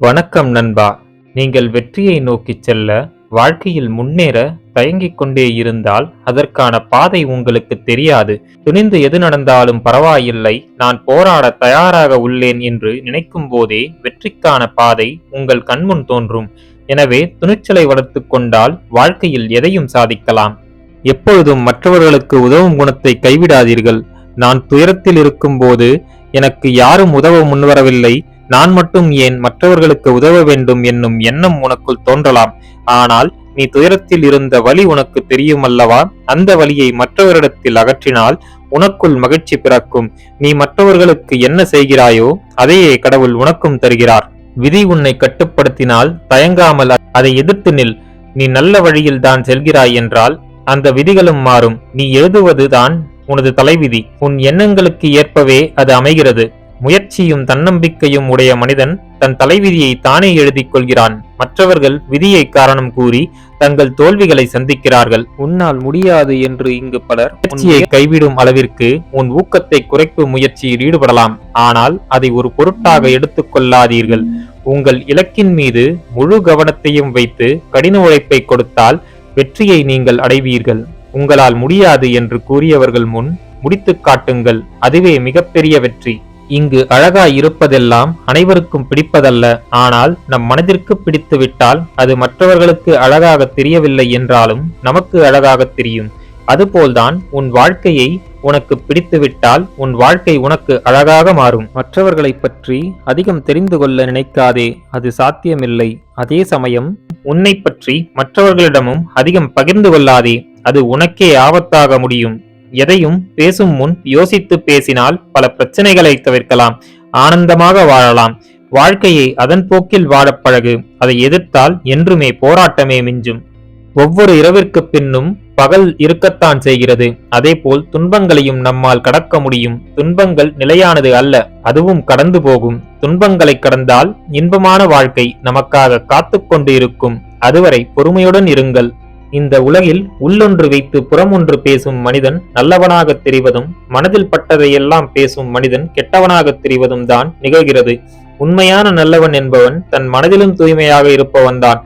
வணக்கம் நண்பா. நீங்கள் வெற்றியை நோக்கிச் செல்ல, வாழ்க்கையில் முன்னேற தயங்கிக் கொண்டே இருந்தால் அதற்கான பாதை உங்களுக்கு தெரியாது. துணிந்து எது நடந்தாலும் பரவாயில்லை, நான் போராட தயாராக உள்ளேன் என்று நினைக்கும் போதே வெற்றிக்கான பாதை உங்கள் கண்முன் தோன்றும். எனவே துணிச்சலை வளர்த்துக் கொண்டால் வாழ்க்கையில் எதையும் சாதிக்கலாம். எப்பொழுதும் மற்றவர்களுக்கு உதவும் குணத்தை கைவிடாதீர்கள். நான் துயரத்தில் இருக்கும்போது எனக்கு யாரும் உதவ முன்வரவில்லை, நான் மட்டும் ஏன் மற்றவர்களுக்கு உதவ வேண்டும் என்னும் எண்ணம் உனக்குள் தோன்றலாம். ஆனால் நீ துயரத்தில் இருந்த வலி உனக்கு தெரியுமல்லவா? அந்த வலியை மற்றவரிடத்தில் அகற்றினால் உனக்குள் மகிழ்ச்சி பிறக்கும். நீ மற்றவர்களுக்கு என்ன செய்கிறாயோ அதையே கடவுள் உனக்கும் தருகிறார். விதி உன்னை கட்டுப்படுத்தினால் தயங்காமல் அதை எதிர்த்து நில். நீ நல்ல வழியில் தான் செல்கிறாய் என்றால் அந்த விதிகளும் மாறும். நீ எழுதுவது தான் உனது தலைவிதி. உன் எண்ணங்களுக்கு ஏற்பவே அது அமைகிறது. முயற்சியும் தன்னம்பிக்கையும் உடைய மனிதன் தன் தலைவிதியை தானே எழுதிக் கொள்கிறான். மற்றவர்கள் விதியை காரணம் கூறி தங்கள் தோல்விகளை சந்திக்கிறார்கள். உன்னால் முடியாது என்று இங்கு பலர் முயற்சியை கைவிடும் அளவிற்கு உன் ஊக்கத்தை குறைக்கும் முயற்சியில் ஈடுபடலாம். ஆனால் அதை ஒரு பொருட்டாக எடுத்துக் கொள்ளாதீர்கள். உங்கள் இலக்கின் மீது முழு கவனத்தையும் வைத்து கடின உழைப்பை கொடுத்தால் வெற்றியை நீங்கள் அடைவீர்கள். உங்களால் முடியாது என்று கூறியவர்கள் முன் முடித்து காட்டுங்கள். அதுவே மிகப்பெரிய வெற்றி. இங்கு அழகாய் இருப்பதெல்லாம் அனைவருக்கும் பிடிப்பதல்ல. ஆனால் நம் மனதிற்கு பிடித்து விட்டால் அது மற்றவர்களுக்கு அழகாக தெரியவில்லை என்றாலும் நமக்கு அழகாக தெரியும். அதுபோல்தான் உன் வாழ்க்கையை உனக்கு பிடித்துவிட்டால் உன் வாழ்க்கை உனக்கு அழகாக மாறும். மற்றவர்களை பற்றி அதிகம் தெரிந்து கொள்ள நினைக்காதே, அது சாத்தியமில்லை. அதே சமயம் உன்னை பற்றி மற்றவர்களிடமும் அதிகம் பகிர்ந்து கொள்ளாதே, அது உனக்கே ஆபத்தாக முடியும். எதையும் பேசும் முன் யோசித்து பேசினால் பல பிரச்சனைகளை தவிர்க்கலாம். ஆனந்தமாக வாழலாம். வாழ்க்கையை அதன் போக்கில் வாழப் பழகு. அதை எதிர்த்தால் என்றுமே போராட்டமே மிஞ்சும். ஒவ்வொரு இரவிற்கு பின்னும் பகல் இருக்கத்தான் செய்கிறது. அதேபோல் துன்பங்களையும் நம்மால் கடக்க முடியும். துன்பங்கள் நிலையானது அல்ல, அதுவும் கடந்து போகும். துன்பங்களை கடந்தால் இன்பமான வாழ்க்கை நமக்காக காத்து கொண்டு இருக்கும். அதுவரை பொறுமையுடன் இருங்கள். இந்த உலகில் உள்ளொன்று வைத்து புறமொன்று பேசும் மனிதன் நல்லவனாக தெரிவதும், மனதில் பட்டதையெல்லாம் பேசும் மனிதன் கெட்டவனாக தெரிவதும் தான் நிகழ்கிறது. உண்மையான நல்லவன் என்பவன் தன் மனதிலும் தூய்மையாக இருப்பவன்தான்.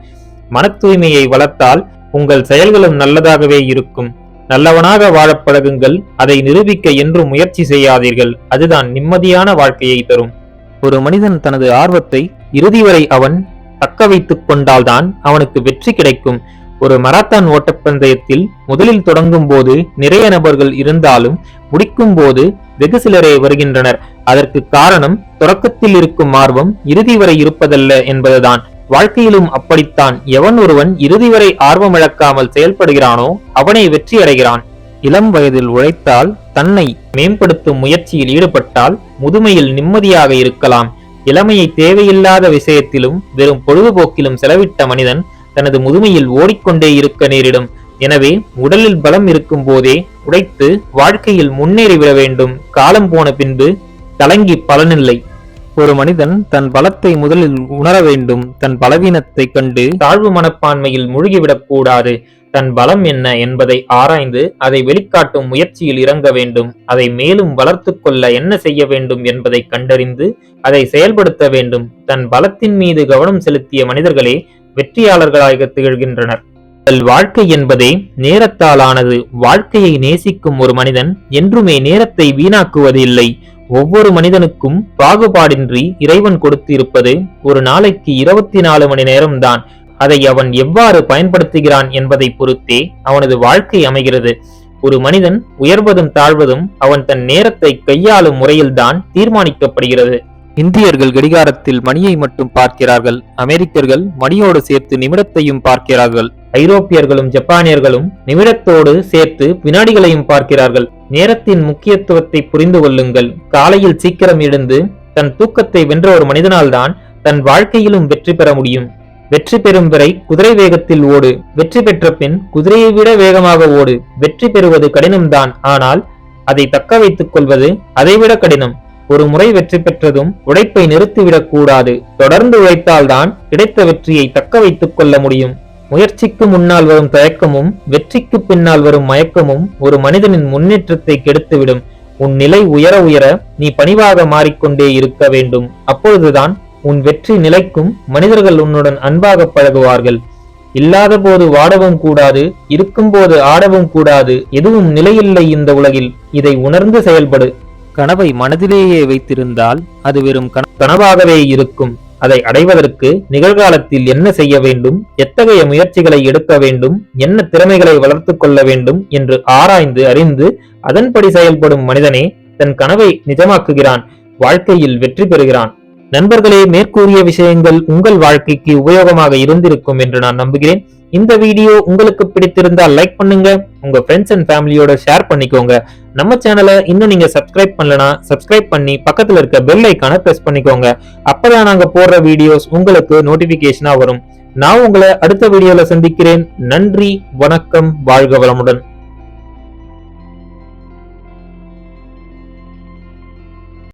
மன தூய்மையை வளர்த்தால் உங்கள் செயல்களும் நல்லதாகவே இருக்கும். நல்லவனாக வாழப் பழகுங்கள். அதை நிரூபிக்க என்றும் முயற்சி செய்யாதீர்கள். அதுதான் நிம்மதியான வாழ்க்கையை தரும். ஒரு மனிதன் தனது ஆர்வத்தை இறுதி வரை அவன் தக்க வைத்துக் கொண்டால்தான் அவனுக்கு வெற்றி கிடைக்கும். ஒரு மராத்தான் ஓட்டப்பந்தயத்தில் முதலில் தொடங்கும் போது நிறைய நபர்கள் இருந்தாலும் முடிக்கும் போது வெகு சிலரே வருகின்றனர். அதற்கு காரணம் தொடக்கத்தில் இருக்கும் ஆர்வம் இறுதி வரை இருப்பதல்ல என்பதுதான். வாழ்க்கையிலும் அப்படித்தான். எவன் ஒருவன் இறுதி வரை ஆர்வம் இழக்காமல் செயல்படுகிறானோ அவனை வெற்றி அடைகிறான். இளம் வயதில் உழைத்தால், தன்னை மேம்படுத்தும் முயற்சியில் ஈடுபட்டால் முதுமையில் நிம்மதியாக இருக்கலாம். இளமையை தேவையில்லாத விஷயத்திலும் வெறும் பொழுதுபோக்கிலும் செலவிட்ட மனிதன் தனது முதுமையில் ஓடிக்கொண்டே இருக்க நேரிடும். எனவே உடலில் பலம் இருக்கும் போதே உழைத்து வாழ்க்கையில் முன்னேறிவிட வேண்டும். காலம் போன பின்பு கலங்கி பலனில்லை. ஒரு மனிதன் தன் பலத்தை முதலில் உணர வேண்டும். தன் பலவீனத்தை கண்டு தாழ்வு மனப்பான்மையில் மூழ்கிவிடக் கூடாது. தன் பலம் என்ன என்பதை ஆராய்ந்து அதை வெளிக்காட்டும் முயற்சியில் இறங்க வேண்டும். அதை மேலும் வளர்த்து கொள்ள என்ன செய்ய வேண்டும் என்பதை கண்டறிந்து அதை செயல்படுத்த வேண்டும். தன் பலத்தின் மீது கவனம் செலுத்திய மனிதர்களே வெற்றியாளர்களாக திகழ்கின்றனர். வாழ்க்கை என்பதே நேரத்தால் ஆனது. வாழ்க்கையை நேசிக்கும் ஒரு மனிதன் என்றுமே நேரத்தை வீணாக்குவது இல்லை. ஒவ்வொரு மனிதனுக்கும் பாகுபாடின்றி இறைவன் கொடுத்து இருப்பது ஒரு நாளைக்கு 24 மணி நேரம்தான். அதை அவன் எவ்வாறு பயன்படுத்துகிறான் என்பதை பொறுத்தே அவனது வாழ்க்கை அமைகிறது. ஒரு மனிதன் உயர்வதும் தாழ்வதும் அவன் தன் நேரத்தை கையாளும் முறையில்தான் தீர்மானிக்கப்படுகிறது. இந்தியர்கள் கடிகாரத்தில் மணியை மட்டும் பார்க்கிறார்கள். அமெரிக்கர்கள் மணியோடு சேர்த்து நிமிடத்தையும் பார்க்கிறார்கள். ஐரோப்பியர்களும் ஜப்பானியர்களும் நிமிடத்தோடு சேர்த்து வினாடிகளையும் பார்க்கிறார்கள். நேரத்தின் முக்கியத்துவத்தை புரிந்து கொள்ளுங்கள். காலையில் சீக்கிரம் எழுந்து தன் தூக்கத்தை வென்ற ஒரு மனிதனால் தான் தன் வாழ்க்கையிலும் வெற்றி பெற முடியும். வெற்றி பெறும் வரை குதிரை வேகத்தில் ஓடு. வெற்றி பெற்ற பின் குதிரையை விட வேகமாக ஓடு. வெற்றி பெறுவது கடினம்தான், ஆனால் அதை தக்க வைத்துக் கொள்வது அதைவிட கடினம். ஒரு முறை வெற்றி பெற்றதும் உழைப்பை நிறுத்திவிடக் கூடாது. தொடர்ந்து உழைத்தால்தான் கிடைத்த வெற்றியை தக்க வைத்துக் கொள்ள முடியும். முயற்சிக்கு முன்னால் வரும் தயக்கமும் வெற்றிக்கு பின்னால் வரும் மயக்கமும் ஒரு மனிதனின் முன்னேற்றத்தை கெடுத்துவிடும். உன் நிலை உயர உயர நீ பணிவாக மாறிக்கொண்டே இருக்க வேண்டும். அப்பொழுதுதான் உன் வெற்றி நிலைக்கும், மனிதர்கள் உன்னுடன் அன்பாக பழகுவார்கள். இல்லாத போது வாடவும் கூடாது, இருக்கும்போது ஆடவும் கூடாது. எதுவும் நிலையில்லை இந்த உலகில். இதை உணர்ந்து செயல்படு. கனவை மனதிலேயே வைத்திருந்தால் அது வெறும் கனவாகவே இருக்கும். அதை அடைவதற்கு நிகழ்காலத்தில் என்ன செய்ய வேண்டும், எத்தகைய முயற்சிகளை எடுக்க வேண்டும், என்ன திறமைகளை வளர்த்து கொள்ள வேண்டும் என்று ஆராய்ந்து அறிந்து அதன்படி செயல்படும் மனிதனே தன் கனவை நிஜமாக்குகிறான், வாழ்க்கையில் வெற்றி பெறுகிறான். நண்பர்களே, மேற்கூறிய விஷயங்கள் உங்கள் வாழ்க்கைக்கு உபயோகமாக இருந்திருக்கும் என்று நான் நம்புகிறேன். இந்த வீடியோ உங்களுக்கு பிடித்திருந்தால் லைக் பண்ணுங்க, உங்க ஃப்ரெண்ட்ஸ் அண்ட் ஃபேமிலியோட ஷேர் பண்ணிக்கோங்க. நம்ம சேனலை இன்னும் நீங்க சப்ஸ்கிரைப் பண்ணலனா சப்ஸ்கிரைப் பண்ணி பக்கத்துல இருக்க பெல் ஐகானை பிரஸ் பண்ணிக்கோங்க. அப்பதான் நாங்க போடுற வீடியோஸ் உங்களுக்கு நோட்டிபிகேஷனா வரும். நான் உங்களை அடுத்த வீடியோல சந்திக்கிறேன். நன்றி, வணக்கம், வாழ்க வளமுடன்.